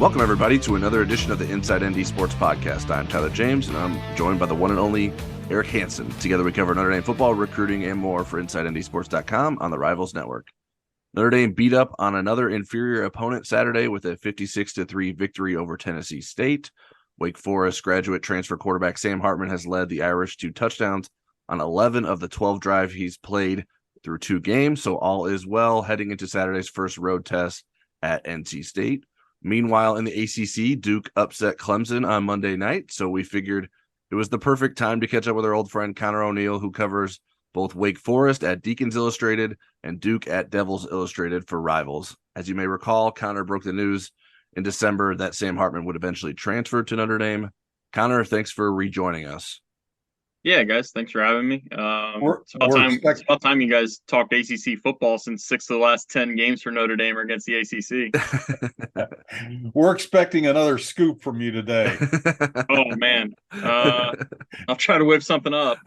Welcome, everybody, to another edition of the Inside ND Sports Podcast. I'm Tyler James, and I'm joined by the one and only Eric Hansen. Together, we cover Notre Dame football, recruiting, and more for InsideNDSports.com on the Rivals Network. Notre Dame beat up on another inferior opponent Saturday with a 56-3 victory over Tennessee State. Wake Forest graduate transfer quarterback Sam Hartman has led the Irish to touchdowns on 11 of the 12 drives he's played through 2 games, so all is well heading into Saturday's first road test at NC State. Meanwhile, in the ACC, Duke upset Clemson on Monday night, so we figured it was the perfect time to catch up with our old friend Conor O'Neill, who covers both Wake Forest at Deacons Illustrated and Duke at Devils Illustrated for Rivals. As you may recall, Conor broke the news in December that Sam Hartman would eventually transfer to Notre Dame. Conor, thanks for rejoining us. Yeah, guys, thanks for having me. It's about time you guys talked ACC football, since 6 of the last 10 games for Notre Dame are against the ACC. We're expecting another scoop from you today. Oh man, I'll try to whip something up.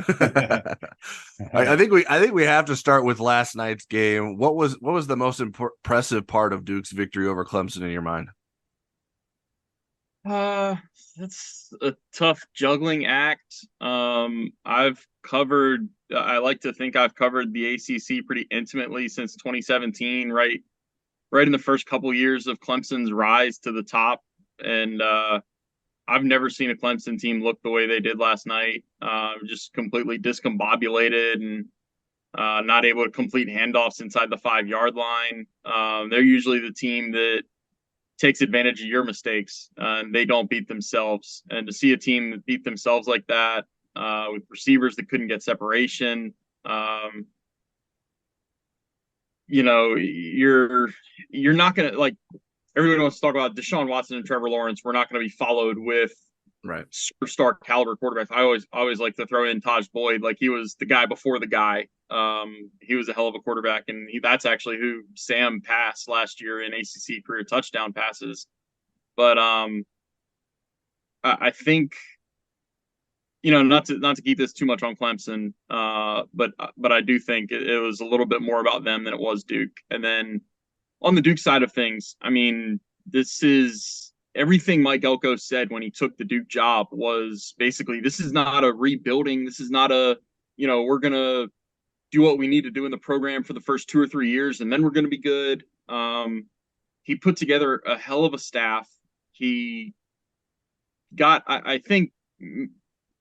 I think we have to start with last night's game. What was the most impressive part of Duke's victory over Clemson in your mind? That's a tough juggling act. I like to think I've covered the ACC pretty intimately since 2017, right in the first couple years of Clemson's rise to the top. And I've never seen a Clemson team look the way they did last night. Just completely discombobulated and not able to complete handoffs inside the 5-yard line. They're usually the team that takes advantage of your mistakes, and they don't beat themselves. And to see a team that beat themselves like that, with receivers that couldn't get separation, you're not gonna, like, everybody wants to talk about Deshaun Watson and Trevor Lawrence. We're not going to be followed with superstar caliber quarterbacks. I always like to throw in Taj Boyd, like he was the guy before the guy. He was a hell of a quarterback, and that's actually who Sam passed last year in ACC career touchdown passes. But I think, not to keep this too much on Clemson, but I do think it was a little bit more about them than it was Duke. And then on the Duke side of things, I mean, this is everything Mike Elko said when he took the Duke job. Was basically, this is not a rebuilding. This is not a, we're going to do what we need to do in the program for the first 2 or 3 years, and then we're going to be good. He put together a hell of a staff. He got, I think,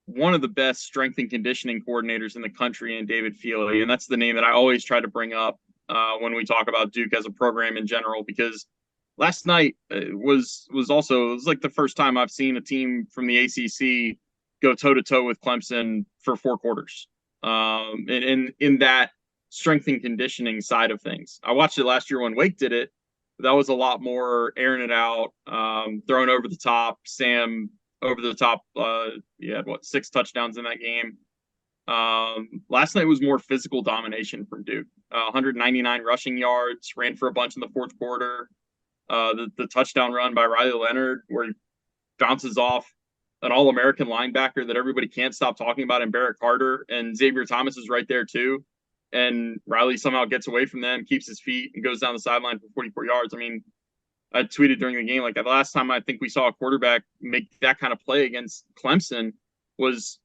one of the best strength and conditioning coordinators in the country in David Feely, and that's the name that I always try to bring up when we talk about Duke as a program in general, because last night was like the first time I've seen a team from the ACC go toe-to-toe with Clemson for 4 quarters. In that strength and conditioning side of things. I watched it last year when Wake did it. That was a lot more airing it out, throwing over the top. Sam over the top. He had 6 touchdowns in that game. Last night was more physical domination from Duke. 199 rushing yards, ran for a bunch in the 4th quarter. The touchdown run by Riley Leonard, where he bounces off an All-American linebacker that everybody can't stop talking about in Barrett Carter, and Xavier Thomas is right there too. And Riley somehow gets away from them, keeps his feet, and goes down the sideline for 44 yards. I mean, I tweeted during the game, like, the last time I think we saw a quarterback make that kind of play against Clemson was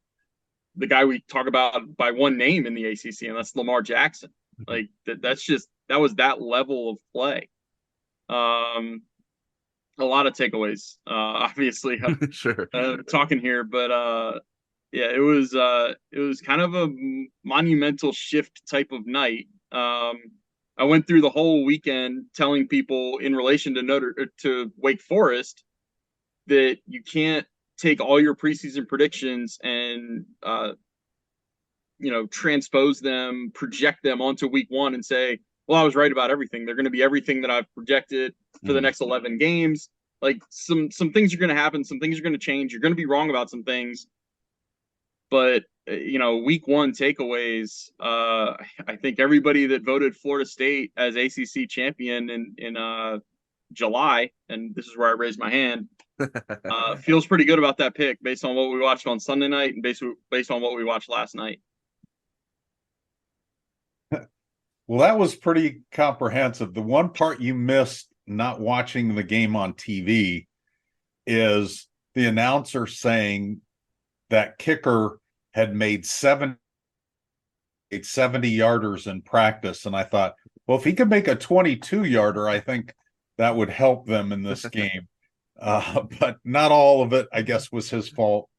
the guy we talk about by one name in the ACC, and that's Lamar Jackson. Like, that was that level of play. A lot of takeaways, obviously, Sure. talking here, but yeah, it was kind of a monumental shift type of night. I went through the whole weekend telling people in relation to Wake Forest that you can't take all your preseason predictions and transpose them, project them onto week 1 and say, well, I was right about everything. They're going to be everything that I've projected for the next 11 games. Like, some things are going to happen. Some things are going to change. You're going to be wrong about some things. But, week 1 takeaways, I think everybody that voted Florida State as ACC champion in July, and this is where I raised my hand, feels pretty good about that pick based on what we watched on Sunday night and based on what we watched last night. Well, that was pretty comprehensive. The one part you missed not watching the game on TV is the announcer saying that kicker had made 70 yarders in practice. And I thought, well, if he could make a 22 yarder, I think that would help them in this game. But not all of it, I guess, was his fault.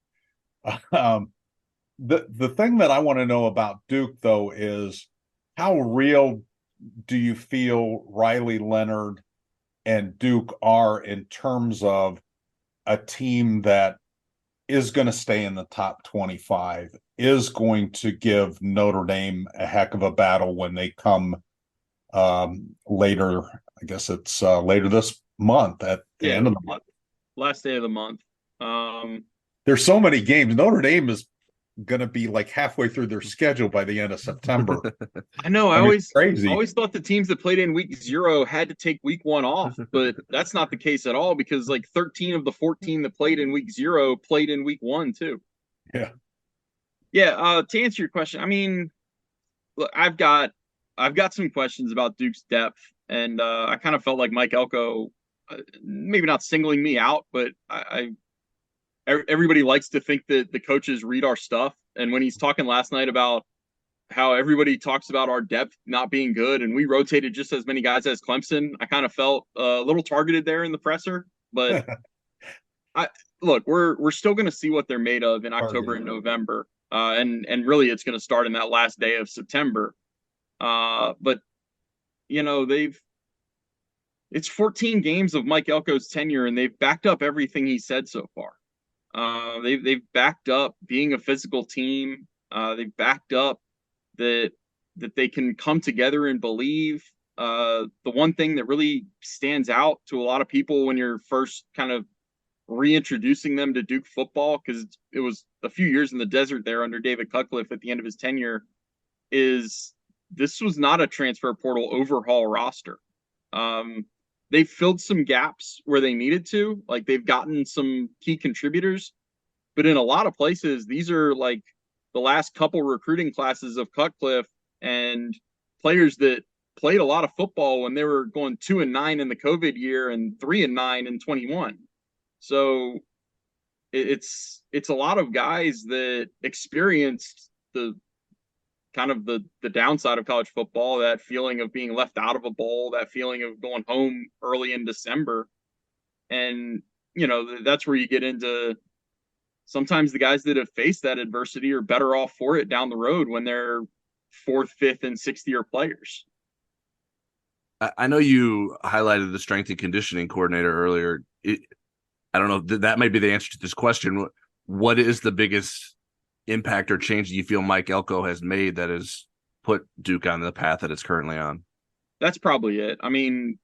The thing that I want to know about Duke, though, is how real do you feel Riley Leonard and Duke are in terms of a team that is going to stay in the top 25, is going to give Notre Dame a heck of a battle when they come later. I guess it's later this month, at the end of the month. Last day of the month. There's so many games. Notre Dame is going to be like halfway through their schedule by the end of September. I know. I always thought the teams that played in week 0 had to take week 1 off, but that's not the case at all, because like 13 of the 14 that played in week 0 played in week 1 too. Yeah. To answer your question, I mean, look, I've got some questions about Duke's depth, and I kind of felt like Mike Elko, maybe not singling me out, but everybody likes to think that the coaches read our stuff. And when he's talking last night about how everybody talks about our depth not being good and we rotated just as many guys as Clemson, I kind of felt a little targeted there in the presser. But look, we're still going to see what they're made of in October and November. And really it's going to start in that last day of September. But you know, it's 14 games of Mike Elko's tenure, and they've backed up everything he said so far. They've backed up being a physical team. They've backed up that they can come together and believe. The one thing that really stands out to a lot of people when you're first kind of reintroducing them to Duke football, because it was a few years in the desert there under David Cutcliffe at the end of his tenure, is this was not a transfer portal overhaul roster. They filled some gaps where they needed to, like they've gotten some key contributors, but in a lot of places, these are like the last couple recruiting classes of Cutcliffe and players that played a lot of football when they were going 2-9 in the COVID year and 3-9 in 21. So it's a lot of guys that experienced the kind of the downside of college football, that feeling of being left out of a bowl, that feeling of going home early in December. And, you know, that's where you get into sometimes the guys that have faced that adversity are better off for it down the road when they're 4th, 5th, and 6th year players. I know you highlighted the strength and conditioning coordinator earlier. I don't know, that may be the answer to this question. What is the biggest impact or change that you feel Mike Elko has made that has put Duke on the path that it's currently on? That's probably it. I mean,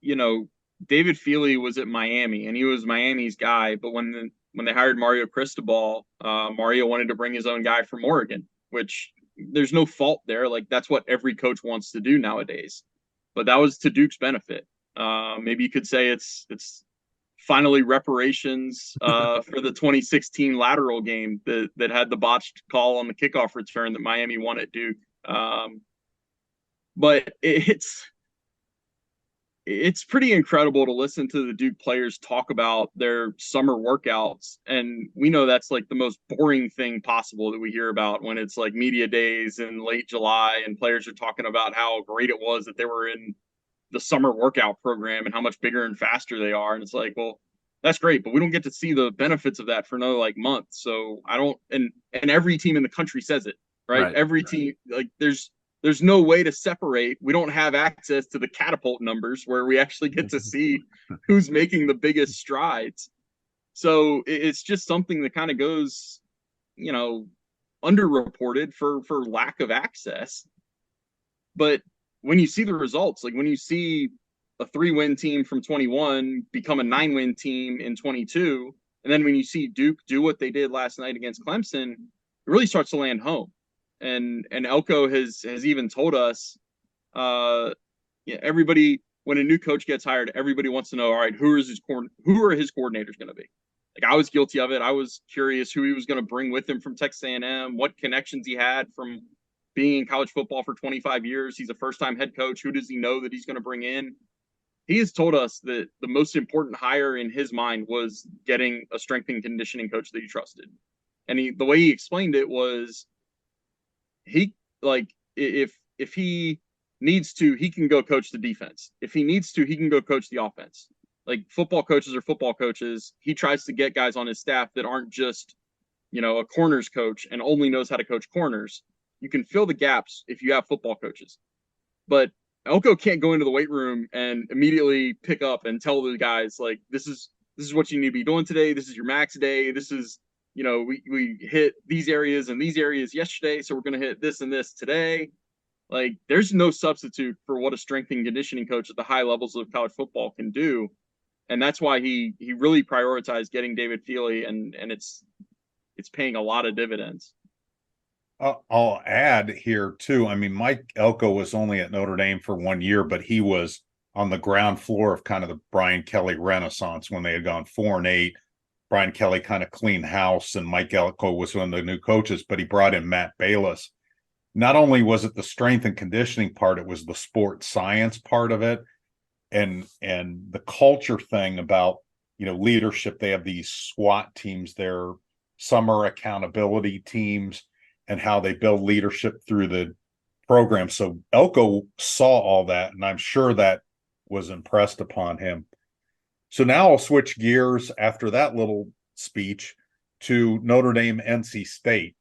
you know, David Feely was at Miami and he was Miami's guy, but when they hired Mario Cristobal, Mario wanted to bring his own guy from Oregon, which there's no fault there. Like that's what every coach wants to do nowadays, but that was to Duke's benefit. Maybe you could say it's finally reparations for the 2016 lateral game that had the botched call on the kickoff return that Miami won at Duke. But it's pretty incredible to listen to the Duke players talk about their summer workouts. And we know that's like the most boring thing possible that we hear about when it's like media days in late July and players are talking about how great it was that they were in the summer workout program and how much bigger and faster they are. And it's like, well, that's great, but we don't get to see the benefits of that for another like month. So I don't, and every team in the country says it, right? Every team, like there's no way to separate. We don't have access to the catapult numbers where we actually get to see who's making the biggest strides. So it's just something that kind of goes, you know, underreported for lack of access. But when you see the results, like when you see a 3-win team from 21 become a 9-win team in 22, and then when you see Duke do what they did last night against Clemson, it really starts to land home. And Elko has even told us, everybody, when a new coach gets hired, everybody wants to know, all right, who are his coordinators going to be? Like I was guilty of it. I was curious who he was going to bring with him from Texas A&M, what connections he had from being in college football for 25 years. He's a first-time head coach. Who does he know that he's going to bring in? he has told us that the most important hire in his mind was getting a strength and conditioning coach that he trusted. And the way he explained it was he like if he needs to, he can go coach the defense. If he needs to, he can go coach the offense. Like football coaches are football coaches. He tries to get guys on his staff that aren't just, a corners coach and only knows how to coach corners. You can fill the gaps if you have football coaches. But Elko can't go into the weight room and immediately pick up and tell the guys, like, this is what you need to be doing today. This is your max day. This is, we hit these areas and these areas yesterday, so we're going to hit this and this today. Like, there's no substitute for what a strength and conditioning coach at the high levels of college football can do. And that's why he really prioritized getting David Feely, and it's paying a lot of dividends. I'll add here too. I mean, Mike Elko was only at Notre Dame for 1 year, but he was on the ground floor of kind of the Brian Kelly renaissance when they had gone 4-8. Brian Kelly kind of cleaned house, and Mike Elko was one of the new coaches, but he brought in Matt Bayless. Not only was it the strength and conditioning part, it was the sports science part of it, and the culture thing about, leadership. They have these SWAT teams, their summer accountability teams, and how they build leadership through the program. So Elko saw all that, and I'm sure that was impressed upon him. So now I'll switch gears after that little speech to Notre Dame, NC State.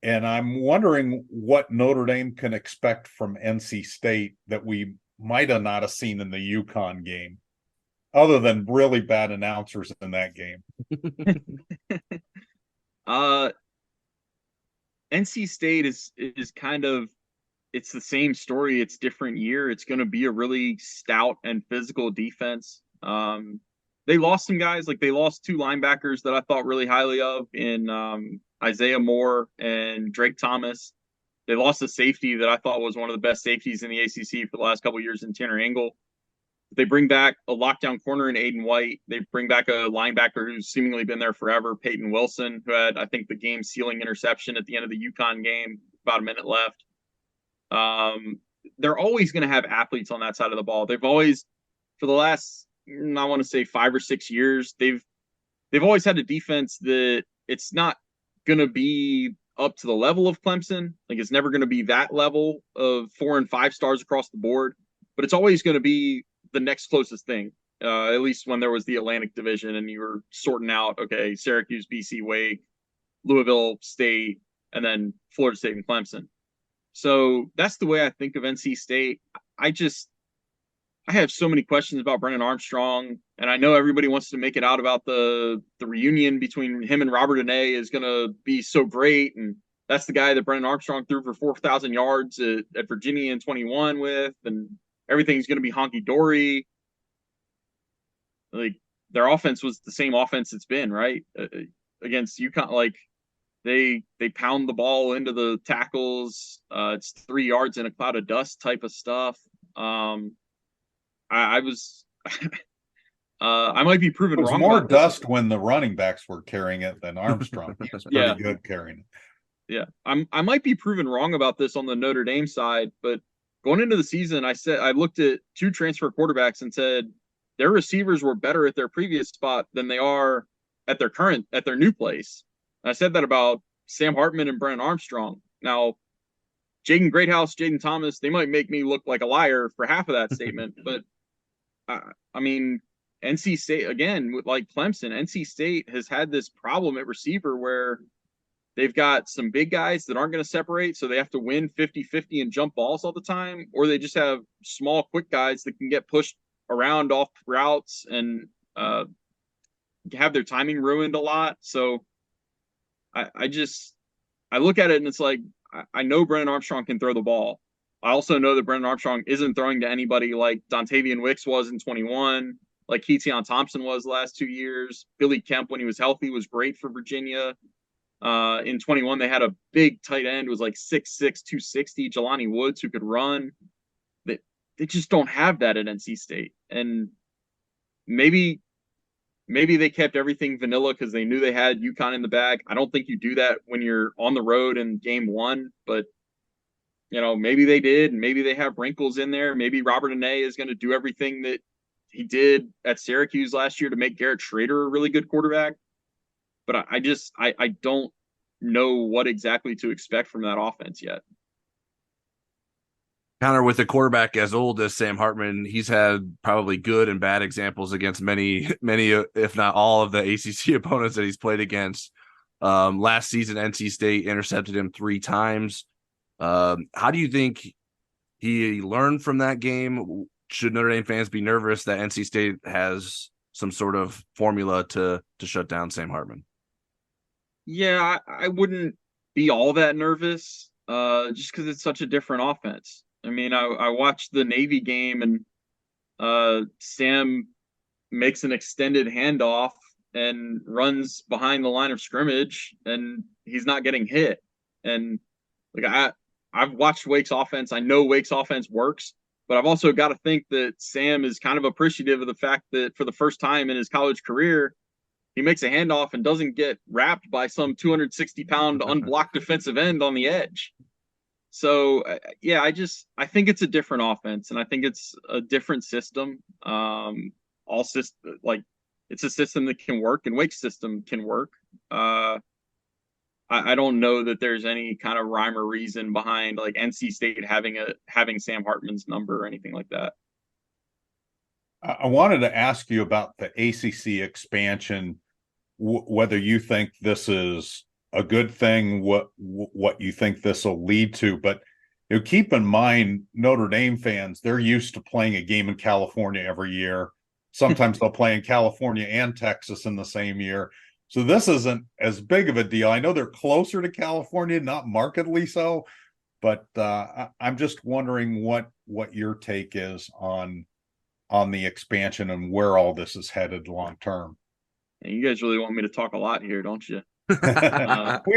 And I'm wondering what Notre Dame can expect from NC State that we might have not have seen in the UConn game, other than really bad announcers in that game. NC State is kind of, it's the same story. It's different year. It's going to be a really stout and physical defense. They lost some guys, like they lost two linebackers that I thought really highly of in Isaiah Moore and Drake Thomas. They lost a safety that I thought was one of the best safeties in the ACC for the last couple of years in Tanner Engel. They bring back a lockdown corner in Aiden White. They bring back a linebacker who's seemingly been there forever, Peyton Wilson, who had, I think, the game-sealing interception at the end of the UConn game, about a minute left. They're always going to have athletes on that side of the ball. They've always, for the last, I want to say 5 or 6 years, they've always had a defense that it's not going to be up to the level of Clemson. Like, it's never going to be that level of 4 and 5 stars across the board, but it's always going to be the next closest thing, at least when there was the Atlantic Division and you were sorting out, okay, Syracuse, BC, Wake, Louisville State, and then Florida State and Clemson. So that's the way I think of NC State. I have so many questions about Brennan Armstrong, and I know everybody wants to make it out about the reunion between him and Robert Anae is going to be so great, and that's the guy that Brennan Armstrong threw for 4,000 yards at Virginia in 21 with, and everything's going to be honky-dory. Like, their offense was the same offense it's been, right? Against UConn, like, they pound the ball into the tackles. It's 3 yards in a cloud of dust type of stuff. I might be proven wrong. It was more dust when the running backs were carrying it than Armstrong. He was pretty good carrying it. Yeah, I might be proven wrong about this on the Notre Dame side, but going into the season, I looked at 2 transfer quarterbacks and said their receivers were better at their previous spot than they are at their new place. And I said that about Sam Hartman and Brennan Armstrong. Now, Jaden Greathouse, Jaden Thomas, they might make me look like a liar for half of that statement, but I mean, NC State, again, like Clemson, NC State has had this problem at receiver where they've got some big guys that aren't going to separate, so they have to win 50-50 and jump balls all the time, or they just have small, quick guys that can get pushed around off routes and have their timing ruined a lot. So I look at it and it's like, I know Brennan Armstrong can throw the ball. I also know that Brennan Armstrong isn't throwing to anybody like Dontavian Wicks was in 21, like Keaton Thompson was the last 2 years. Billy Kemp, when he was healthy, was great for Virginia. In 21, they had a big tight end, was like 6'6", 260, Jelani Woods, who could run. They just don't have that at NC State. And maybe they kept everything vanilla because they knew they had UConn in the bag. I don't think you do that when you're on the road in game 1, but maybe they did, and maybe they have wrinkles in there. Maybe Robert Anae is going to do everything that he did at Syracuse last year to make Garrett Schrader a really good quarterback. But I don't know what exactly to expect from that offense yet. Conor, with a quarterback as old as Sam Hartman, he's had probably good and bad examples against many, if not all, of the ACC opponents that he's played against. Last season, NC State intercepted him 3 times. How do you think he learned from that game? Should Notre Dame fans be nervous that NC State has some sort of formula to shut down Sam Hartman? Yeah, I wouldn't be all that nervous, just because it's such a different offense. I mean, I watched the Navy game, and Sam makes an extended handoff and runs behind the line of scrimmage, and he's not getting hit. And like I've watched Wake's offense. I know Wake's offense works, but I've also got to think that Sam is kind of appreciative of the fact that for the first time in his college career, he makes a handoff and doesn't get wrapped by some 260-pound unblocked defensive end on the edge. So yeah, I think it's a different offense, and I think it's a different system. It's a system that can work, and Wake's system can work. I don't know that there's any kind of rhyme or reason behind like NC State having Sam Hartman's number or anything like that. I wanted to ask you about the ACC expansion, whether you think this is a good thing, what you think this will lead to. But keep in mind, Notre Dame fans, they're used to playing a game in California every year. Sometimes they'll play in California and Texas in the same year. So this isn't as big of a deal. I know they're closer to California, not markedly so, but I'm just wondering what your take is on the expansion and where all this is headed long term. And you guys really want me to talk a lot here, don't you? We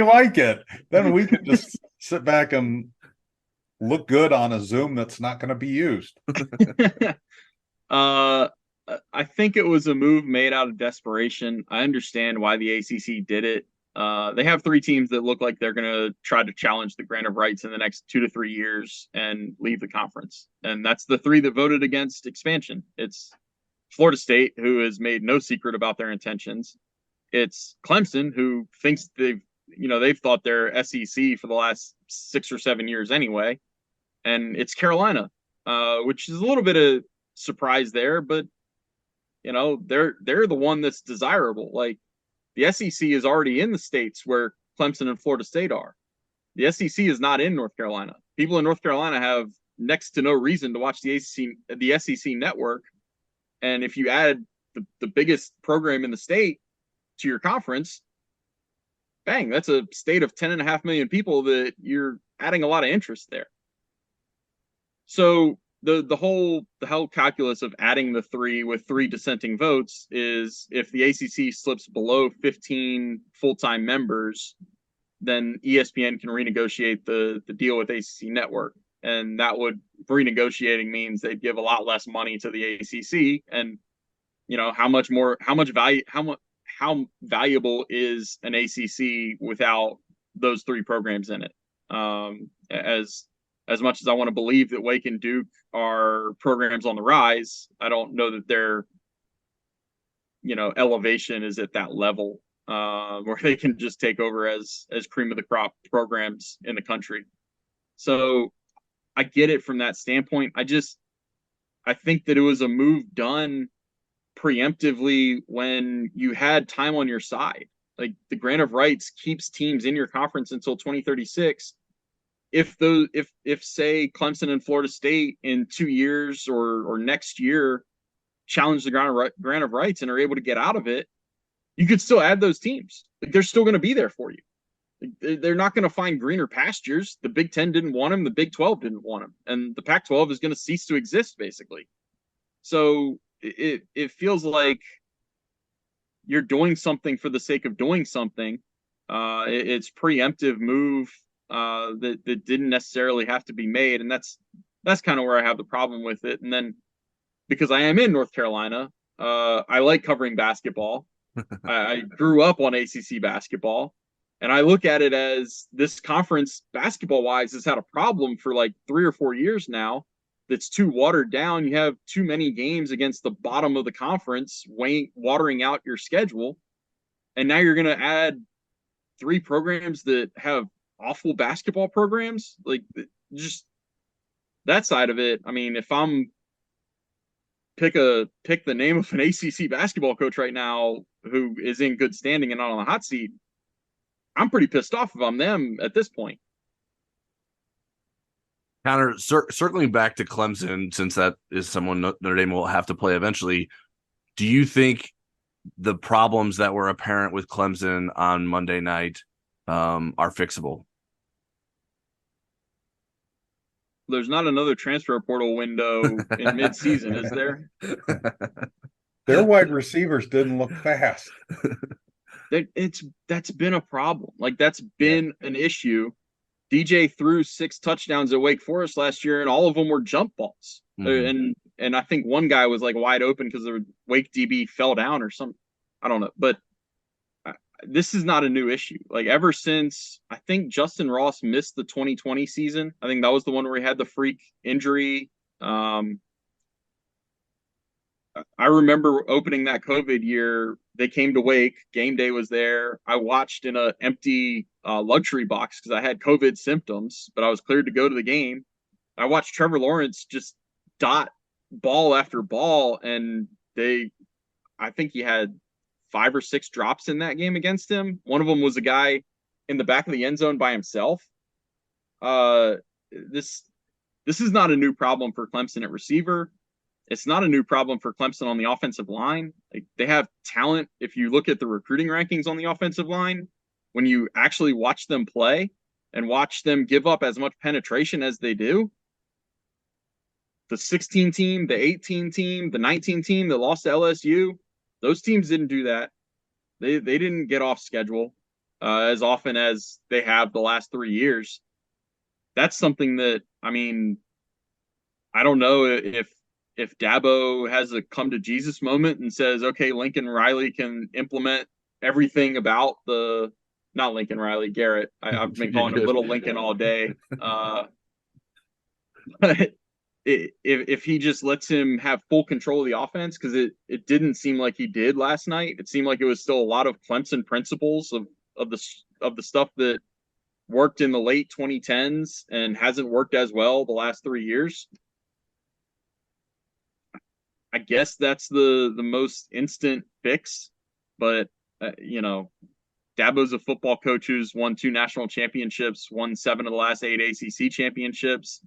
like it. Then we can just sit back and look good on a Zoom that's not going to be used. I think it was a move made out of desperation. I understand why the ACC did it. They have 3 teams that look like they're going to try to challenge the grant of rights in the next 2 to 3 years and leave the conference. And that's the 3 that voted against expansion. It's Florida State, who has made no secret about their intentions. It's Clemson, who thinks they've thought they're SEC for the last 6 or 7 years anyway. And it's Carolina, which is a little bit of surprise there, but they're the one that's desirable. Like, the SEC is already in the states where Clemson and Florida State are. The SEC is not in North Carolina. People in North Carolina have next to no reason to watch the SEC network. And if you add the biggest program in the state to your conference, bang, that's a state of 10.5 million people that you're adding a lot of interest there. So the whole calculus of adding the 3 with 3 dissenting votes is if the ACC slips below 15 full-time members, then ESPN can renegotiate the deal with ACC Network. And that would, renegotiating means they'd give a lot less money to the ACC. And how valuable is an ACC without those 3 programs in it? As much as I want to believe that Wake and Duke are programs on the rise, I don't know that their, elevation is at that level where they can just take over as cream of the crop programs in the country. So I get it from that standpoint. I think that it was a move done preemptively when you had time on your side. Like, the grant of rights keeps teams in your conference until 2036. If say Clemson and Florida State in 2 years or next year challenge the grant of rights and are able to get out of it, you could still add those teams. Like, they're still going to be there for you. They're not going to find greener pastures. The Big Ten didn't want them. The Big 12 didn't want them. And the Pac-12 is going to cease to exist, basically. So it feels like you're doing something for the sake of doing something. It's preemptive move that didn't necessarily have to be made. And that's kind of where I have the problem with it. And then because I am in North Carolina, I like covering basketball. I grew up on ACC basketball. And I look at it as this conference, basketball-wise, has had a problem for like 3 or 4 years now. that's too watered down. You have too many games against the bottom of the conference, watering out your schedule. And now you're going to add 3 programs that have awful basketball programs. Like, just that side of it. I mean, if I'm pick the name of an ACC basketball coach right now who is in good standing and not on the hot seat, I'm pretty pissed off if I'm them at this point. Connor, circling back to Clemson, since that is someone Notre Dame will have to play eventually, do you think the problems that were apparent with Clemson on Monday night are fixable? There's not another transfer portal window in mid-season, is there? Their wide receivers didn't look fast. That's been a problem. Like, that's been an issue. DJ threw 6 touchdowns at Wake Forest last year, and all of them were jump balls. Mm-hmm. And I think one guy was like wide open because the Wake DB fell down or something. I don't know, but this is not a new issue. Like, ever since I think Justin Ross missed the 2020 season, I think that was the one where he had the freak injury. I remember opening that COVID year, they came to Wake, game day was there. I watched in an empty luxury box because I had COVID symptoms, but I was cleared to go to the game. I watched Trevor Lawrence just dot ball after ball, and I think he had 5 or 6 drops in that game against him. One of them was a guy in the back of the end zone by himself. This is not a new problem for Clemson at receiver. It's not a new problem for Clemson on the offensive line. Like, they have talent. If you look at the recruiting rankings on the offensive line, when you actually watch them play and watch them give up as much penetration as they do, the 16 team, the 18 team, the 19 team that lost to LSU, those teams didn't do that. They didn't get off schedule as often as they have the last 3 years. That's something that, I mean, I don't know if Dabo has a come to Jesus moment and says, okay, Lincoln Riley can implement everything about not Lincoln Riley, Garrett. I've been calling him Little Lincoln all day. But if he just lets him have full control of the offense, because it didn't seem like he did last night. It seemed like it was still a lot of Clemson principles of the stuff that worked in the late 2010s and hasn't worked as well the last 3 years. I guess that's the most instant fix, but Dabo's a football coach who's won 2 national championships, won 7 of the last 8 ACC championships.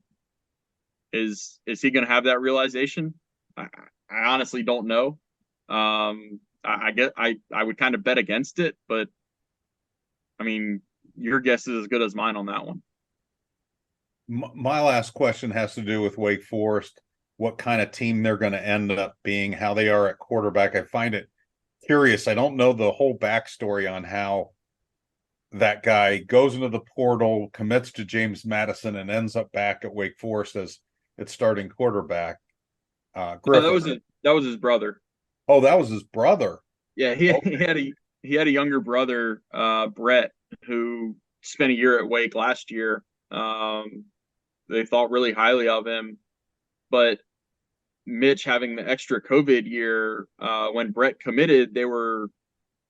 Is he going to have that realization? I honestly don't know. I guess I would kind of bet against it, but I mean, your guess is as good as mine on that one. My last question has to do with Wake Forest. What kind of team they're going to end up being, how they are at quarterback. I find it curious. I don't know the whole backstory on how that guy goes into the portal, commits to James Madison, and ends up back at Wake Forest as its starting quarterback. That was his brother. Oh, that was his brother. Yeah, he had a younger brother, Brett, who spent a year at Wake last year. They thought really highly of him, but Mitch having the extra COVID year, when Brett committed, they were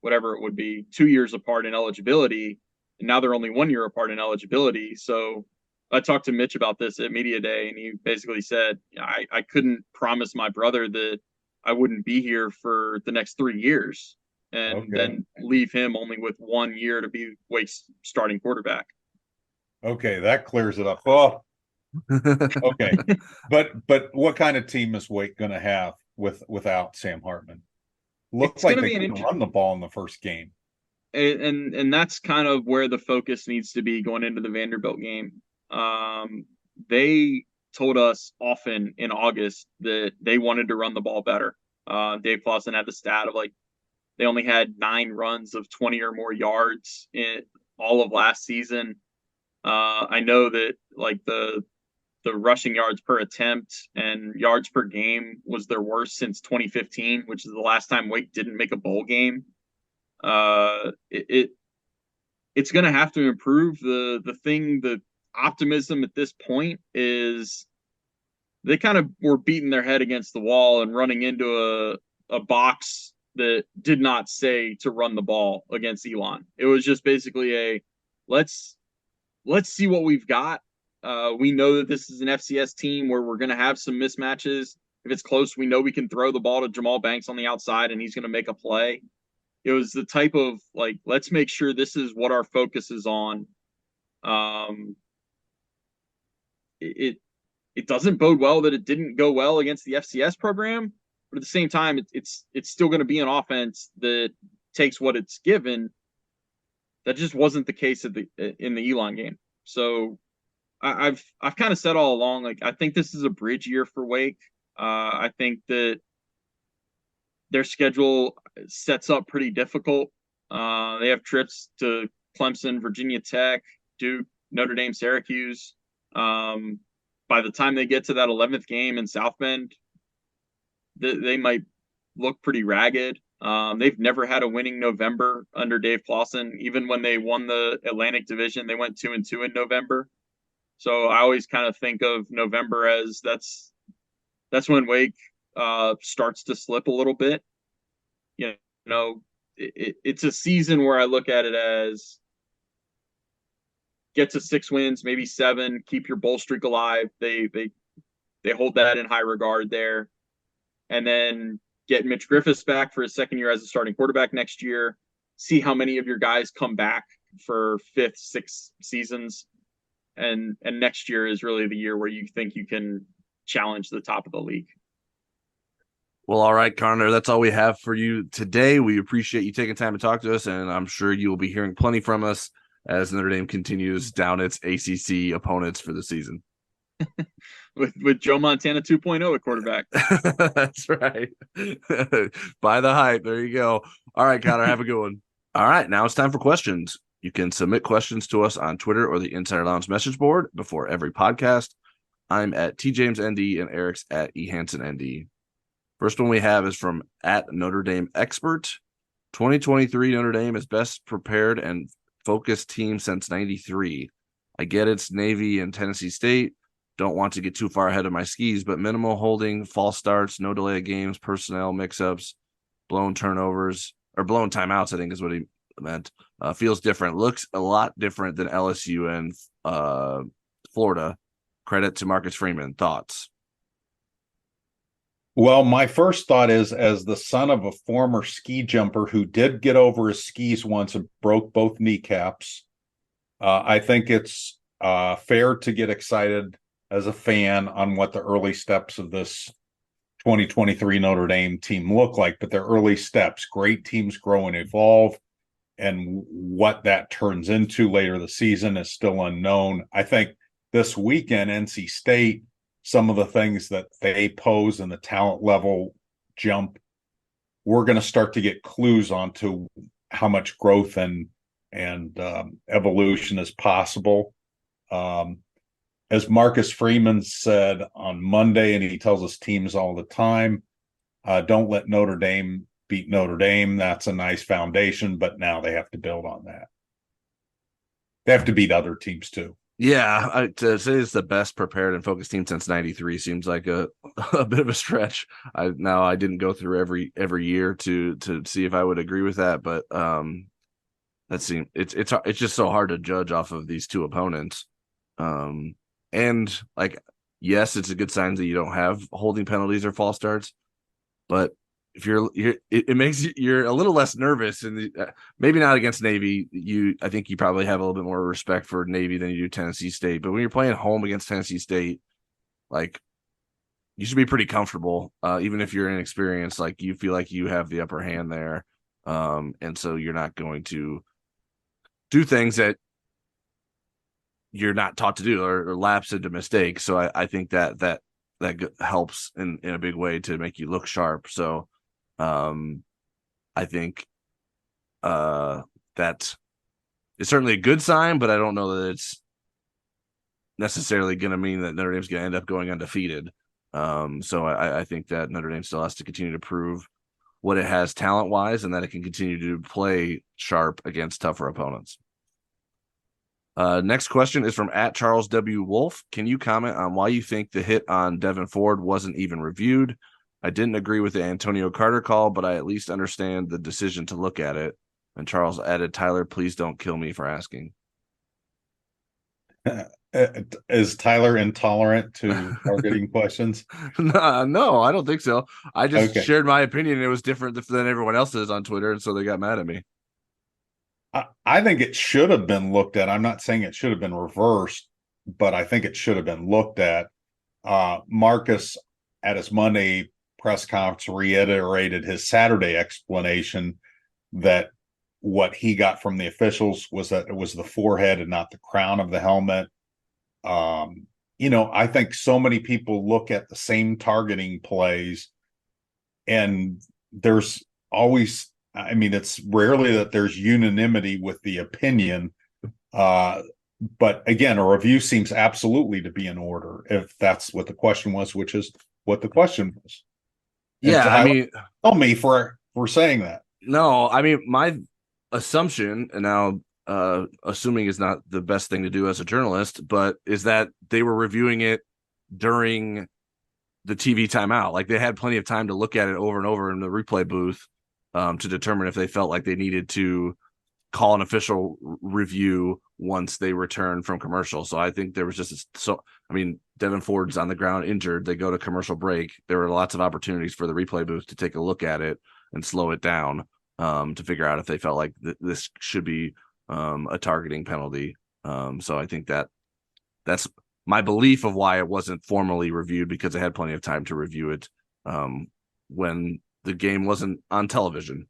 whatever it would be 2 years apart in eligibility, and now they're only 1 year apart in eligibility. So I talked to Mitch about this at media day, and he basically said, I couldn't promise my brother that I wouldn't be here for the next 3 years and then leave him only with 1 year to be Wake's starting quarterback. Okay, that clears it up. Oh, okay. But what kind of team is Wake going to have without Sam Hartman? Looks like they can run the ball in the first game. And that's kind of where the focus needs to be going into the Vanderbilt game. They told us often in August that they wanted to run the ball better. Dave Clawson had the stat of like they only had 9 runs of 20 or more yards in all of last season. I know that like the rushing yards per attempt and yards per game was their worst since 2015, which is the last time Wake didn't make a bowl game. It's going to have to improve. The optimism at this point is they kind of were beating their head against the wall and running into a box that did not say to run the ball against Elon. It was just basically a let's see what we've got. We know that this is an FCS team where we're going to have some mismatches. If it's close, we know we can throw the ball to Jamal Banks on the outside and he's going to make a play. It was the type of like, let's make sure this is what our focus is on. It doesn't bode well that it didn't go well against the FCS program, but at the same time, it's still going to be an offense that takes what it's given. That just wasn't the case in the Elon game. So I've kind of said all along, like, I think this is a bridge year for Wake. I think that their schedule sets up pretty difficult. They have trips to Clemson, Virginia Tech, Duke, Notre Dame, Syracuse. By the time they get to that 11th game in South Bend, they might look pretty ragged. They've never had a winning November under Dave Clawson. Even when they won the Atlantic Division, they went 2-2 in November. So I always kind of think of November as that's when Wake starts to slip a little bit. You know, it's a season where I look at it as get to 6 wins, maybe 7, keep your bowl streak alive. They hold that in high regard there. And then get Mitch Griffiths back for his second year as a starting quarterback next year. See how many of your guys come back for 5th, 6th seasons. And next year is really the year where you think you can challenge the top of the league. Well, all right, Conor, that's all we have for you today. We appreciate you taking time to talk to us, and I'm sure you will be hearing plenty from us as Notre Dame continues down its ACC opponents for the season. with Joe Montana 2.0 at quarterback. That's right. Buy the hype. There you go. All right, Conor, have a good one. All right, now it's time for questions. You can submit questions to us on Twitter or the Insider Lounge message board before every podcast. I'm at TJamesND and Eric's at eHansenND. First one we have is from at Notre Dame Expert. 2023 Notre Dame is best prepared and focused team since 93. I get it's Navy and Tennessee State. Don't want to get too far ahead of my skis, but minimal holding, false starts, no delay of games, personnel mix-ups, blown turnovers, or blown timeouts, I think is what he meant. Feels different. Looks a lot different than LSU and Florida. Credit to Marcus Freeman. Thoughts? Well, my first thought is, as the son of a former ski jumper who did get over his skis once and broke both kneecaps, I think it's fair to get excited as a fan on what the early steps of this 2023 Notre Dame team look like. But their early steps, great teams grow and evolve, and what that turns into later the season is still unknown. I think this weekend, NC State, some of the things that they pose and the talent level jump, we're going to start to get clues onto how much growth and evolution is possible. As Marcus Freeman said on Monday, and he tells us teams all the time, don't let Notre Dame beat Notre Dame. That's a nice foundation, but now they have to build on that. They have to beat other teams too. Yeah, to say it's the best prepared and focused team since 93 seems like a bit of a stretch. I didn't go through every year to see if I would agree with that, but that seems it's just so hard to judge off of these two opponents. And like, yes, it's a good sign that you don't have holding penalties or false starts, but if it makes you're a little less nervous, and maybe not against Navy. I think you probably have a little bit more respect for Navy than you do Tennessee State. But when you're playing home against Tennessee State, like, you should be pretty comfortable, even if you're inexperienced. Like, you feel like you have the upper hand there, and so you're not going to do things that you're not taught to do or lapse into mistakes. So I think that helps in a big way to make you look sharp. So I think that is certainly a good sign, but I don't know that it's necessarily going to mean that Notre Dame's going to end up going undefeated. So I think that Notre Dame still has to continue to prove what it has talent-wise and that it can continue to play sharp against tougher opponents. Next question is from @Charles W. Wolf. Can you comment on why you think the hit on Devin Ford wasn't even reviewed? I didn't agree with the Antonio Carter call, but I at least understand the decision to look at it. And Charles added, Tyler, please don't kill me for asking. Is Tyler intolerant to targeting questions? No, I don't think so. I just Okay. shared my opinion. And it was different than everyone else's on Twitter, and so they got mad at me. I think it should have been looked at. I'm not saying it should have been reversed, but I think it should have been looked at. Marcus, at his Monday press conference, reiterated his Saturday explanation that what he got from the officials was that it was the forehead and not the crown of the helmet. I think so many people look at the same targeting plays, and there's always, it's rarely that there's unanimity with the opinion. But again, a review seems absolutely to be in order if that's what the question was, which is what the question was. Yeah, tell me for saying that. No, my assumption, and now assuming is not the best thing to do as a journalist, but is that they were reviewing it during the TV timeout. Like, they had plenty of time to look at it over and over in the replay booth to determine if they felt like they needed to call an official review once they return from commercial. So I think there was just Devin Ford's on the ground injured. They go to commercial break. There were lots of opportunities for the replay booth to take a look at it and slow it down to figure out if they felt like this should be a targeting penalty. So I think that's my belief of why it wasn't formally reviewed, because they had plenty of time to review it when the game wasn't on television.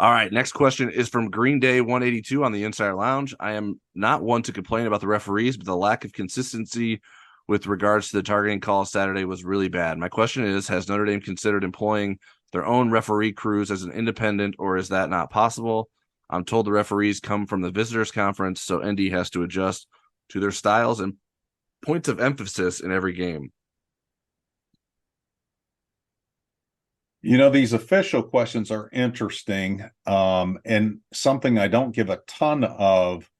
All right, next question is from Green Day 182 on the Insider Lounge. I am not one to complain about the referees, but the lack of consistency with regards to the targeting call Saturday was really bad. My question is, has Notre Dame considered employing their own referee crews as an independent, or is that not possible? I'm told the referees come from the visitors conference, so ND has to adjust to their styles and points of emphasis in every game. These official questions are interesting, and something I don't give a ton of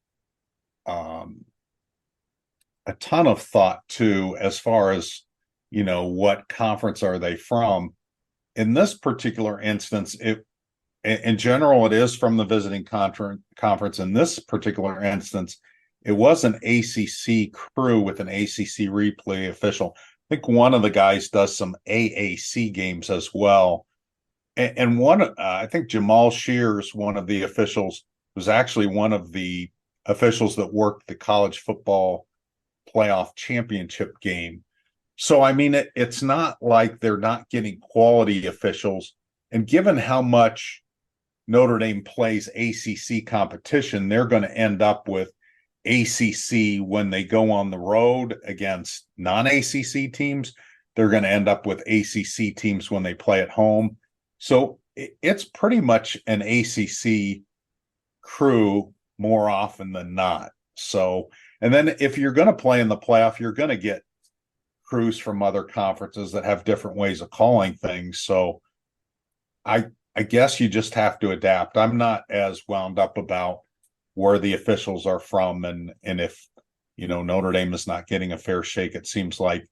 thought to, as far as, what conference are they from. In this particular instance, in general, it is from the visiting conference. In this particular instance, it was an ACC crew with an ACC replay official. I think one of the guys does some AAC games as well. And I think Jamal Shears, one of the officials, was actually one of the officials that worked the college football playoff championship game. So, it's not like they're not getting quality officials. And given how much Notre Dame plays ACC competition, they're going to end up with ACC when they go on the road against non-ACC teams. They're going to end up with ACC teams when they play at home. So it's pretty much an ACC crew more often than not. So, and then if you're going to play in the playoff, you're going to get crews from other conferences that have different ways of calling things. So I guess you just have to adapt. I'm not as wound up about where the officials are from, and if Notre Dame is not getting a fair shake. It seems like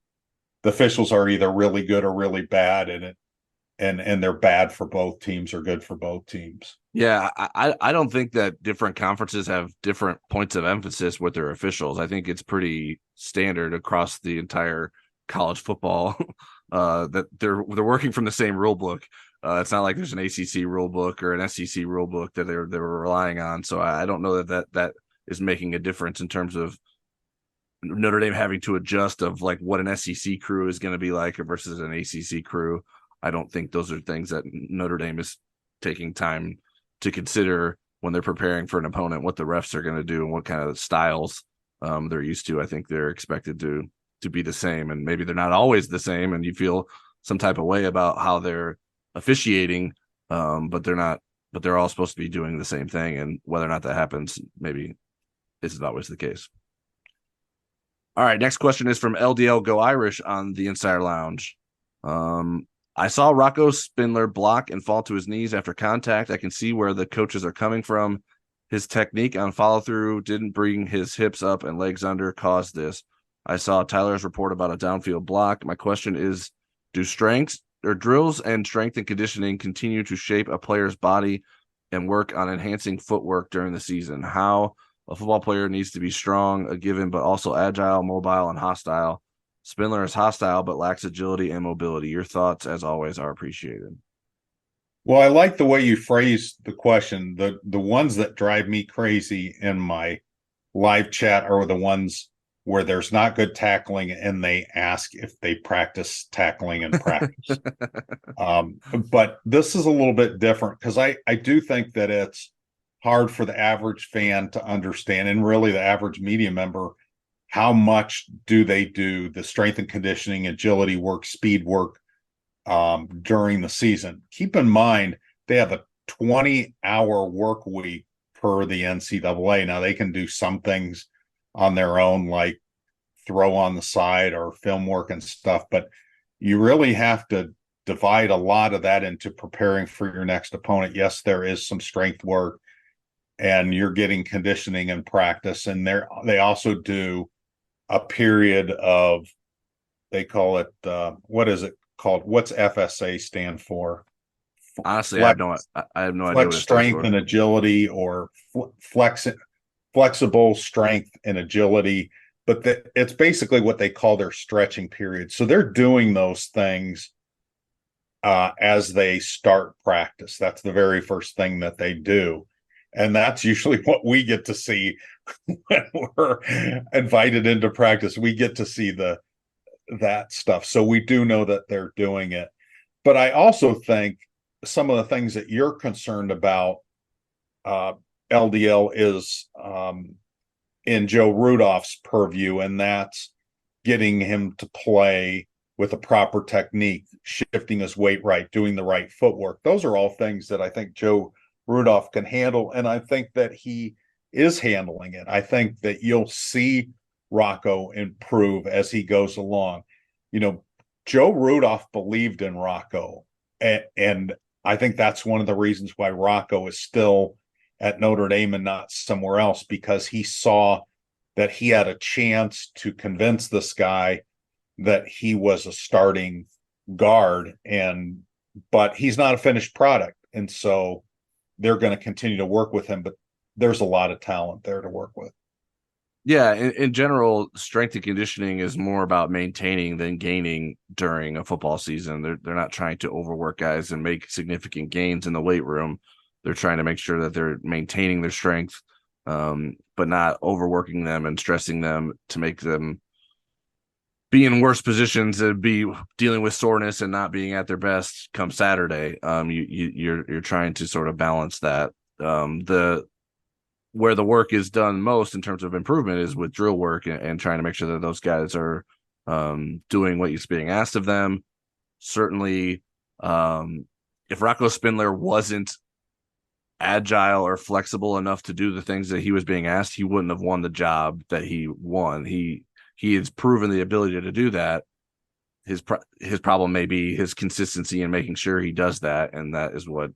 the officials are either really good or really bad, and they're bad for both teams or good for both teams. Yeah, I don't think that different conferences have different points of emphasis with their officials. I think it's pretty standard across the entire college football that they're working from the same rule book. It's not like there's an ACC rule book or an SEC rule book that they're relying on. So I don't know that is making a difference in terms of Notre Dame having to adjust of like what an SEC crew is going to be like versus an ACC crew. I don't think those are things that Notre Dame is taking time to consider when they're preparing for an opponent, what the refs are going to do and what kind of styles they're used to. I think they're expected to be the same, and maybe they're not always the same, and you feel some type of way about how they're officiating, but they're not. But they're all supposed to be doing the same thing, and whether or not that happens, maybe isn't always the case. All right, next question is from LDL Go Irish on the Insider Lounge. I saw Rocco Spindler block and fall to his knees after contact. I can see where the coaches are coming from. His technique on follow through didn't bring his hips up and legs under, caused this. I saw Tyler's report about a downfield block. My question is, do strengths or drills and strength and conditioning continue to shape a player's body and work on enhancing footwork during the season? How a football player needs to be strong, a given, but also agile, mobile, and hostile. Spindler is hostile, but lacks agility and mobility. Your thoughts, as always, are appreciated. Well, I like the way you phrased the question. The ones that drive me crazy in my live chat are the ones where there's not good tackling and they ask if they practice tackling in practice. But this is a little bit different because I do think that it's hard for the average fan to understand, and really the average media member, how much do they do the strength and conditioning, agility work, speed work during the season. Keep in mind, they have a 20-hour work week per the NCAA. Now, they can do some things on their own, like throw on the side or film work and stuff, but you really have to divide a lot of that into preparing for your next opponent. Yes, there is some strength work, and you're getting conditioning and practice, and they also do a period of, they call it, what is it called? What's FSA stand for? Honestly, I have no idea. Flex strength and agility, or flexible strength and agility. But it's basically what they call their stretching period. So they're doing those things as they start practice. That's the very first thing that they do. And that's usually what we get to see when we're invited into practice. We get to see that stuff. So we do know that they're doing it. But I also think some of the things that you're concerned about, LDL, is in Joe Rudolph's purview, and that's getting him to play with a proper technique, shifting his weight right, doing the right footwork. Those are all things that I think Joe Rudolph can handle, and I think that he is handling it. I think that you'll see Rocco improve as he goes along. You know, Joe Rudolph believed in Rocco, and I think that's one of the reasons why Rocco is still at Notre Dame and not somewhere else, because he saw that he had a chance to convince this guy that he was a starting guard, but he's not a finished product. And so they're going to continue to work with him, but there's a lot of talent there to work with. Yeah, in general, strength and conditioning is more about maintaining than gaining during a football season. They're not trying to overwork guys and make significant gains in the weight room. They're trying to make sure that they're maintaining their strength, but not overworking them and stressing them to make them be in worse positions and be dealing with soreness and not being at their best come Saturday. You're trying to sort of balance that. Where the work is done most in terms of improvement is with drill work and trying to make sure that those guys are doing what is being asked of them. Certainly, if Rocco Spindler wasn't agile or flexible enough to do the things that he was being asked, he wouldn't have won the job that he won. He has proven the ability to do that. His problem may be his consistency in making sure he does that, and that is what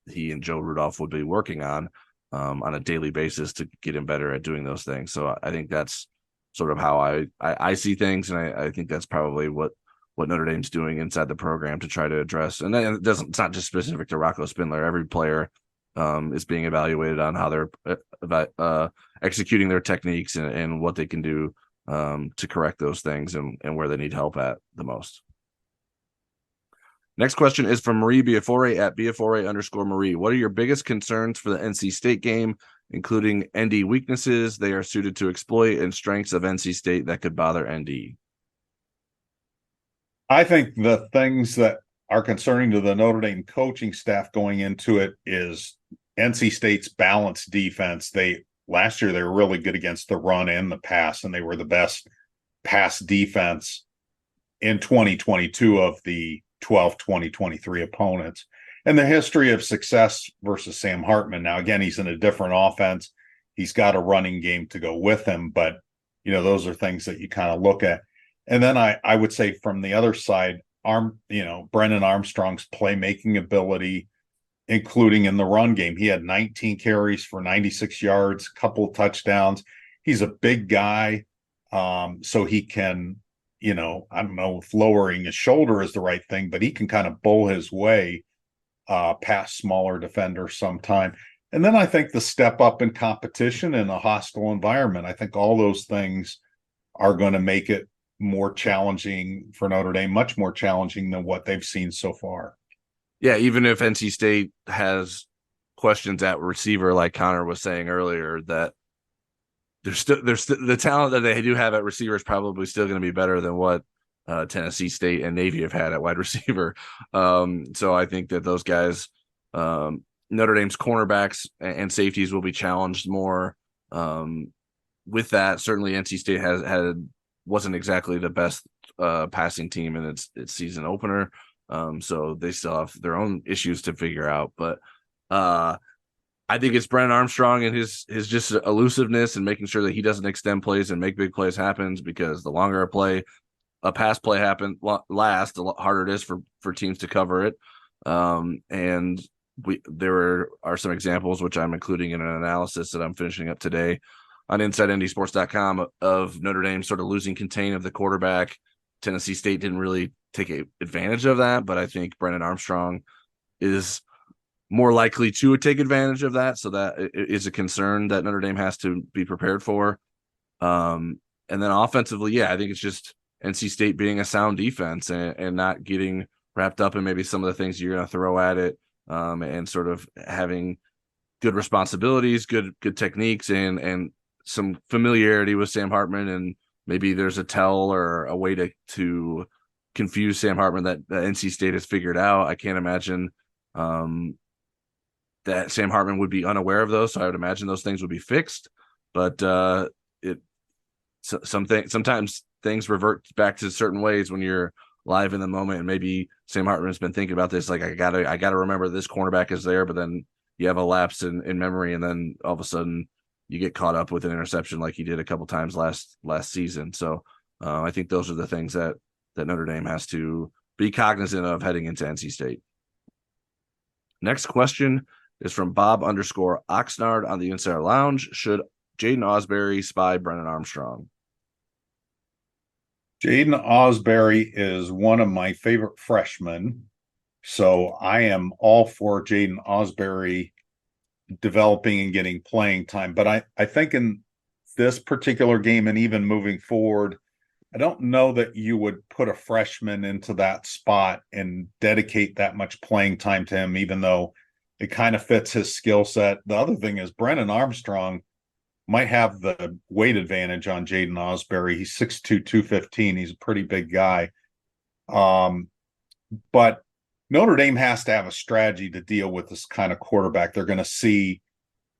he and Joe Rudolph would be working on a daily basis to get him better at doing those things. So I think that's sort of how I see things, and I think that's probably what Notre Dame's doing inside the program to try to address. And then it's not just specific to Rocco Spindler. Every player is being evaluated on how they're executing their techniques and what they can do to correct those things and where they need help at the most. Next question is from Marie Biafore at Biafore_Marie. What are your biggest concerns for the NC State game, including ND weaknesses they are suited to exploit and strengths of NC State that could bother ND? I think the things that are concerning to the Notre Dame coaching staff going into it is NC State's balanced defense. Last year, they were really good against the run and the pass, and they were the best pass defense in 2022 of the 12 2023 opponents. And the history of success versus Sam Hartman. Now, again, he's in a different offense. He's got a running game to go with him, but those are things that you kind of look at. And then I would say from the other side, Brennan Armstrong's playmaking ability including in the run game. He had 19 carries for 96 yards, a couple of touchdowns. He's a big guy, so he can, I don't know if lowering his shoulder is the right thing, but he can kind of bowl his way past smaller defenders sometime. And then I think the step up in competition in a hostile environment, I think all those things are going to make it more challenging for Notre Dame, much more challenging than what they've seen so far. Yeah, even if NC State has questions at receiver, like Connor was saying earlier, that there's the talent that they do have at receiver is probably still going to be better than what Tennessee State and Navy have had at wide receiver. So I think that those guys, Notre Dame's cornerbacks and safeties will be challenged more. With that, certainly NC State wasn't exactly the best passing team in its season opener. So they still have their own issues to figure out. But I think it's Brennan Armstrong and his just elusiveness and making sure that he doesn't extend plays and make big plays happens, because the longer a pass play lasts, the harder it is for teams to cover it. And there are some examples, which I'm including in an analysis that I'm finishing up today on InsideNDSports.com, of Notre Dame sort of losing contain of the quarterback. Tennessee State didn't really take advantage of that, but I think Brennan Armstrong is more likely to take advantage of that. So that is a concern that Notre Dame has to be prepared for. And then offensively, yeah, I think it's just NC State being a sound defense and not getting wrapped up in maybe some of the things you're going to throw at it, and sort of having good responsibilities, good techniques, and some familiarity with Sam Hartman. And maybe there's a tell or a way to confuse Sam Hartman that NC State has figured out. I can't imagine that Sam Hartman would be unaware of those. So I would imagine those things would be fixed. But sometimes things revert back to certain ways when you're live in the moment. And maybe Sam Hartman's been thinking about this, like, I gotta remember this cornerback is there, but then you have a lapse in memory, and then all of a sudden you get caught up with an interception like he did a couple times last season. So I think those are the things that Notre Dame has to be cognizant of heading into NC State. Next question is from Bob_Oxnard on the Insider Lounge. Should Jaden Ausberry spy Brennan Armstrong? Jaden Ausberry is one of my favorite freshmen, so I am all for Jaden Ausberry developing and getting playing time. But I think in this particular game, and even moving forward, I don't know that you would put a freshman into that spot and dedicate that much playing time to him, even though it kind of fits his skill set. The other thing is Brennan Armstrong might have the weight advantage on Jaden Ausberry. He's 6'2", 215. He's a pretty big guy. But Notre Dame has to have a strategy to deal with this kind of quarterback. They're going to see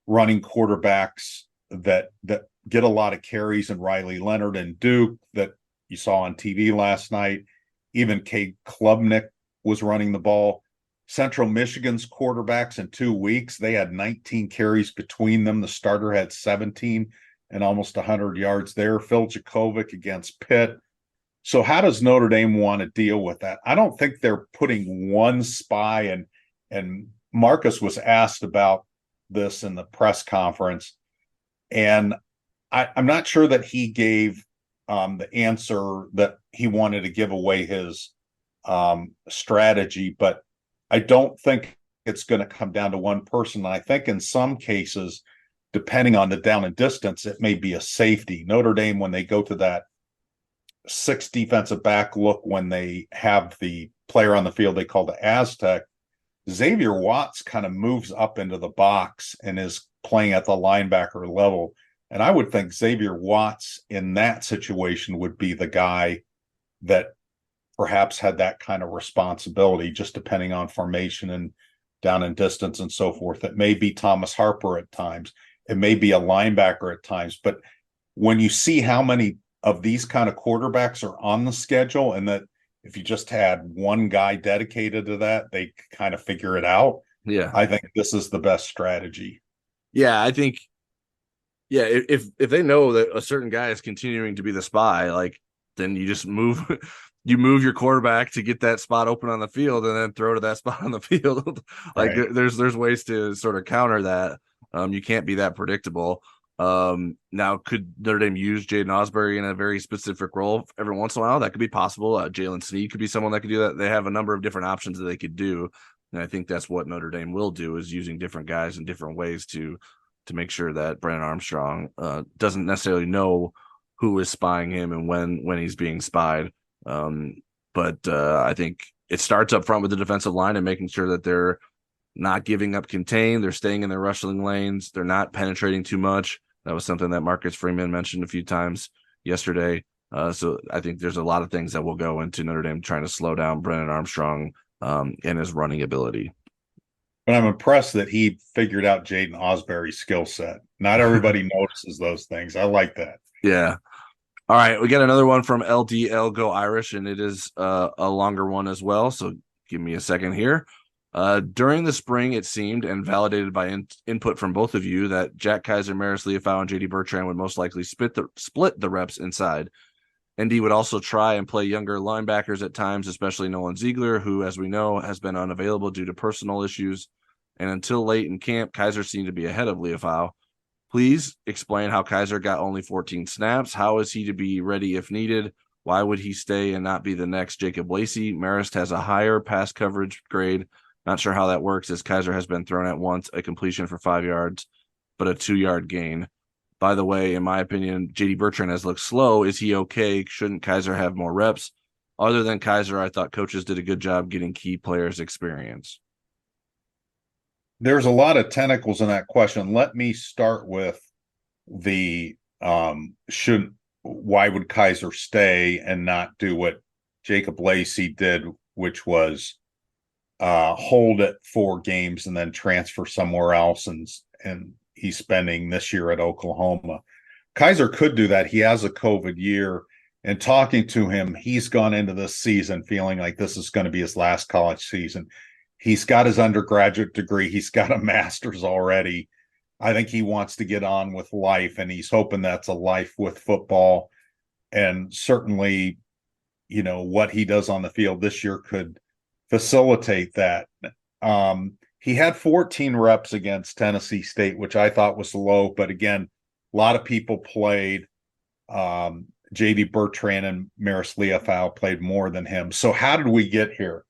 running quarterbacks that get a lot of carries, and Riley Leonard and Duke that you saw on TV last night. Even Cade Klubnik was running the ball. Central Michigan's quarterbacks in 2 weeks, they had 19 carries between them. The starter had 17 and almost 100 yards there. Phil Jakovic against Pitt. So how does Notre Dame want to deal with that? I don't think they're putting one spy, and Marcus was asked about this in the press conference, and I'm not sure that he gave the answer that he wanted to give away his strategy, but I don't think it's going to come down to one person. I think in some cases, depending on the down and distance, it may be a safety. Notre Dame, when they go to that 6 defensive back look, when they have the player on the field they call the Aztec, Xavier Watts kind of moves up into the box and is playing at the linebacker level. And I would think Xavier Watts in that situation would be the guy that perhaps had that kind of responsibility, just depending on formation and down and distance and so forth. It may be Thomas Harper at times. It may be a linebacker at times. But when you see how many of these kind of quarterbacks are on the schedule, and that if you just had one guy dedicated to that, they kind of figure it out. Yeah. I think this is the best strategy. Yeah, I think, yeah, if they know that a certain guy is continuing to be the spy, like, then you just move you move your quarterback to get that spot open on the field and then throw to that spot on the field. Like Right. there's ways to sort of counter that. You can't be that predictable. Now could Notre Dame use Jaden Osbury in a very specific role every once in a while? That could be possible. Jalen Snead could be someone that could do that. They have a number of different options that they could do. And I think that's what Notre Dame will do, is using different guys in different ways to make sure that Brandon Armstrong doesn't necessarily know who is spying him and when he's being spied. But I think it starts up front with the defensive line and making sure that they're not giving up contain. They're staying in their rushing lanes. They're not penetrating too much. That was something that Marcus Freeman mentioned a few times yesterday. So I think there's a lot of things that will go into Notre Dame trying to slow down Brandon Armstrong and his running ability. But I'm impressed that he figured out Jaden Osbury's skill set. Not everybody notices those things. I like that. Yeah. All right, we got another one from LDL Go Irish, and it is a longer one as well. So give me a second here. During the spring, it seemed, and validated by input from both of you, that Jack Kaiser, Maris Leofau, and JD Bertrand would most likely split the reps inside. ND would also try and play younger linebackers at times, especially Nolan Ziegler, who, as we know, has been unavailable due to personal issues. And until late in camp, Kaiser seemed to be ahead of Leofau. Please explain how Kaiser got only 14 snaps. How is he to be ready if needed? Why would he stay and not be the next Jacob Lacey? Marist has a higher pass coverage grade. Not sure how that works, as Kaiser has been thrown at once, a completion for 5 yards, but a 2-yard gain. By the way, in my opinion, JD Bertrand has looked slow. Is he okay? Shouldn't Kaiser have more reps? Other than Kaiser, I thought coaches did a good job getting key players experience. There's a lot of tentacles in that question. Let me start with the why would Kaiser stay and not do what Jacob Lacey did, which was hold it 4 games and then transfer somewhere else, and he's spending this year at Oklahoma. Kaiser could do that. He has a COVID year, and talking to him, he's gone into this season feeling like this is going to be his last college season. He's got his undergraduate degree. He's got a master's already. I think he wants to get on with life, and he's hoping that's a life with football. And certainly, what he does on the field this year could facilitate that. He had 14 reps against Tennessee State, which I thought was low. But again, a lot of people played. JD Bertrand and Maris Leofau played more than him. So how did we get here?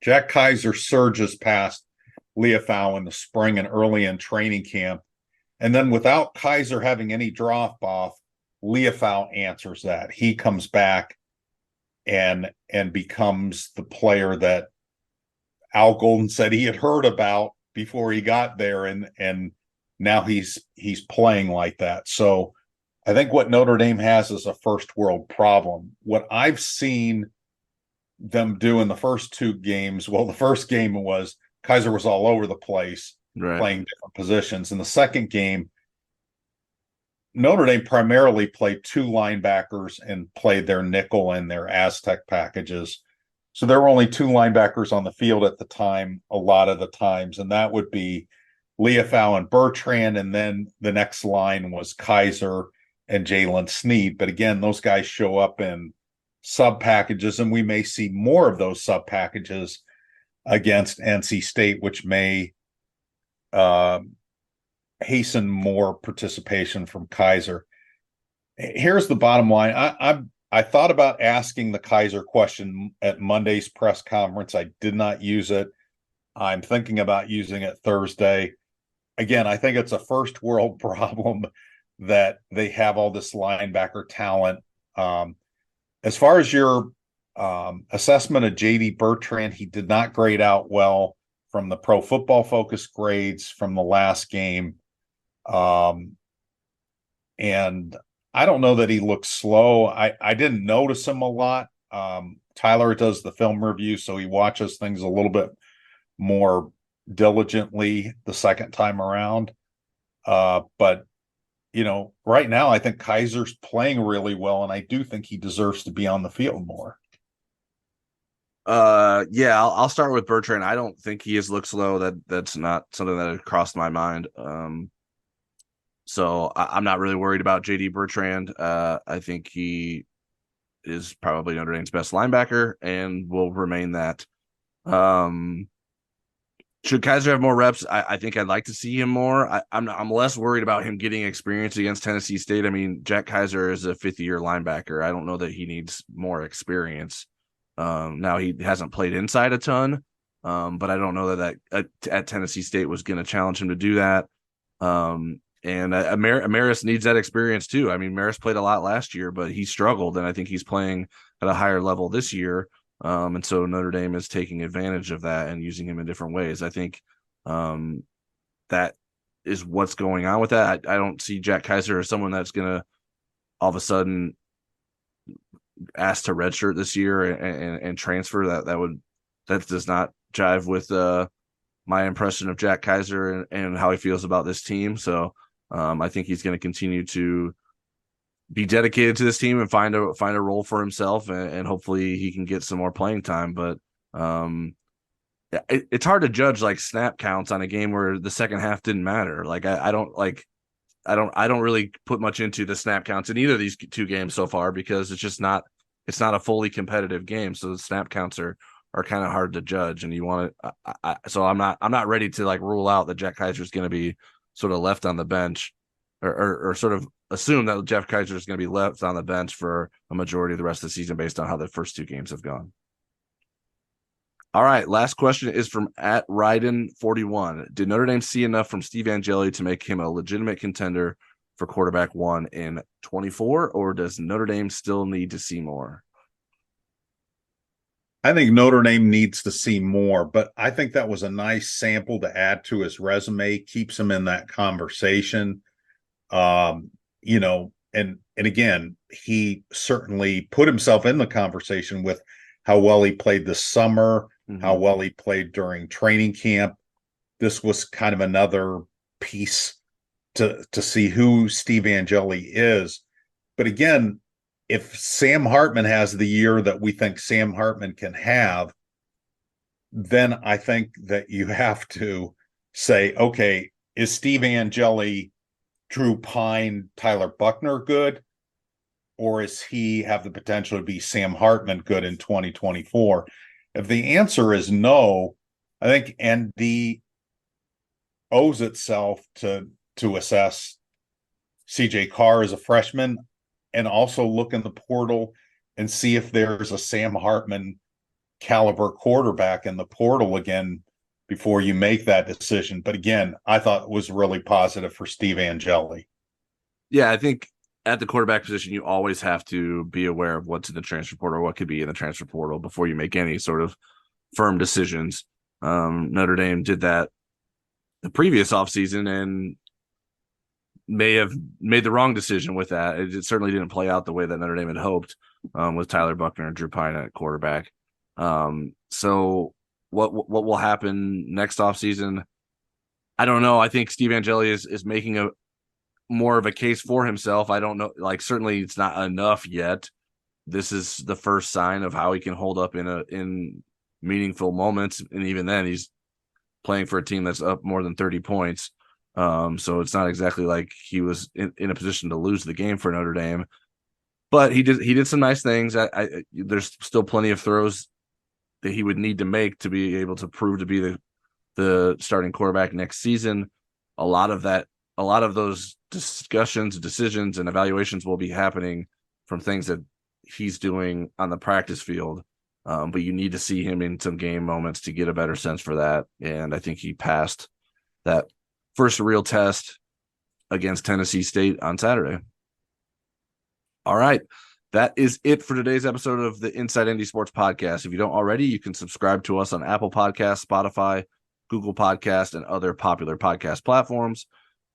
Jack Kaiser surges past Leofau in the spring and early in training camp. And then without Kaiser having any drop off, Leofau answers that. He comes back and becomes the player that Al Golden said he had heard about before he got there. And now he's playing like that. So I think what Notre Dame has is a first world problem. What I've seen them do in the first 2 games, well, the first game was Kaiser was all over the place, right, playing different positions. In the second game, Notre Dame primarily played 2 linebackers and played their nickel and their Aztec packages. So there were only 2 linebackers on the field at the time, a lot of the times, and that would be Leofau and Bertrand, and then the next line was Kaiser and Jalen Snead. But again, those guys show up in sub packages, and we may see more of those sub packages against NC State, which may hasten more participation from Kaiser. Here's the bottom line. I thought about asking the Kaiser question at Monday's press conference. I did not use it. I'm thinking about using it Thursday. Again, I think it's a first world problem that they have all this linebacker talent. As far as your assessment of JD Bertrand, he did not grade out well from the Pro Football Focus grades from the last game. And I don't know that he looks slow. I didn't notice him a lot. Tyler does the film review, so he watches things a little bit more diligently the second time around. But right now I think Kaiser's playing really well, and I do think he deserves to be on the field more. Yeah, I'll start with Bertrand. I don't think he has looked slow. That's not something that had crossed my mind. So I'm not really worried about JD Bertrand. I think he is probably Notre Dame's best linebacker and will remain that. Should Kaiser have more reps? I think I'd like to see him more. I'm less worried about him getting experience against Tennessee State. I mean, Jack Kaiser is a fifth-year linebacker. I don't know that he needs more experience. Now he hasn't played inside a ton, but I don't know that at Tennessee State was going to challenge him to do that. And Amaris needs that experience too. I mean, Maris played a lot last year, but he struggled, and I think he's playing at a higher level this year. And so Notre Dame is taking advantage of that and using him in different ways. I think that is what's going on with that. I don't see Jack Kaiser as someone that's going to all of a sudden ask to redshirt this year and transfer. That does not jive with my impression of Jack Kaiser and how he feels about this team. So I think he's going to continue to be dedicated to this team and find a role for himself, and hopefully he can get some more playing time. But it's hard to judge like snap counts on a game where the second half didn't matter. Like I don't really put much into the snap counts in either of these two games so far, because it's not a fully competitive game. So the snap counts are kind of hard to judge, and you want to. So I'm not ready to like rule out that Jack Kaiser is going to be sort of left on the bench, or sort of assume that Jeff Kaiser is going to be left on the bench for a majority of the rest of the season based on how the first two games have gone. All right, last question is from @Ryden41. Did Notre Dame see enough from Steve Angeli to make him a legitimate contender for quarterback one in 24, or does Notre Dame still need to see more? I think Notre Dame needs to see more, but I think that was a nice sample to add to his resume, keeps him in that conversation. And again, he certainly put himself in the conversation with how well he played this summer, how well he played during training camp. This was kind of another piece to see who Steve Angeli is. But again, if Sam Hartman has the year that we think Sam Hartman can have, then I think that you have to say, okay, is Steve Angeli, Drew Pine, Tyler Buckner good? Or is he have the potential to be Sam Hartman good in 2024? If the answer is no, I think ND owes itself to assess CJ Carr as a freshman and also look in the portal and see if there's a Sam Hartman caliber quarterback in the portal again before you make that decision. But again, I thought it was really positive for Steve Angeli. Yeah, I think at the quarterback position, you always have to be aware of what's in the transfer portal, or what could be in the transfer portal before you make any sort of firm decisions. Notre Dame did that the previous offseason and may have made the wrong decision with that. It certainly didn't play out the way that Notre Dame had hoped with Tyler Buckner and Drew Pine at quarterback. So what will happen next offseason? I don't know. I think Steve Angeli is making a more of a case for himself. I don't know. Like, certainly it's not enough yet. This is the first sign of how he can hold up in meaningful moments. And even then, he's playing for a team that's up more than 30 points. So it's not exactly like he was in a position to lose the game for Notre Dame, but he did some nice things. There's still plenty of throws that he would need to make to be able to prove to be the starting quarterback next season. A lot of those discussions, decisions, and evaluations will be happening from things that he's doing on the practice field. But you need to see him in some game moments to get a better sense for that. And I think he passed that first real test against Tennessee State on Saturday. All right. That is it for today's episode of the Inside ND Sports Podcast. If you don't already, you can subscribe to us on Apple Podcasts, Spotify, Google Podcasts, and other popular podcast platforms.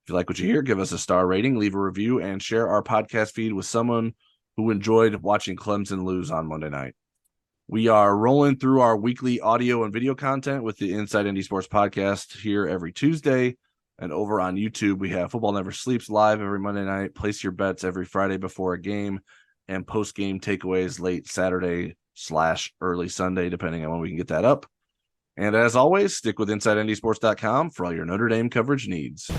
If you like what you hear, give us a star rating, leave a review, and share our podcast feed with someone who enjoyed watching Clemson lose on Monday night. We are rolling through our weekly audio and video content with the Inside ND Sports Podcast here every Tuesday. And over on YouTube, we have Football Never Sleeps live every Monday night, Place Your Bets every Friday before a game, and post-game takeaways late Saturday/early Sunday, depending on when we can get that up. And as always, stick with InsideNDSports.com for all your Notre Dame coverage needs.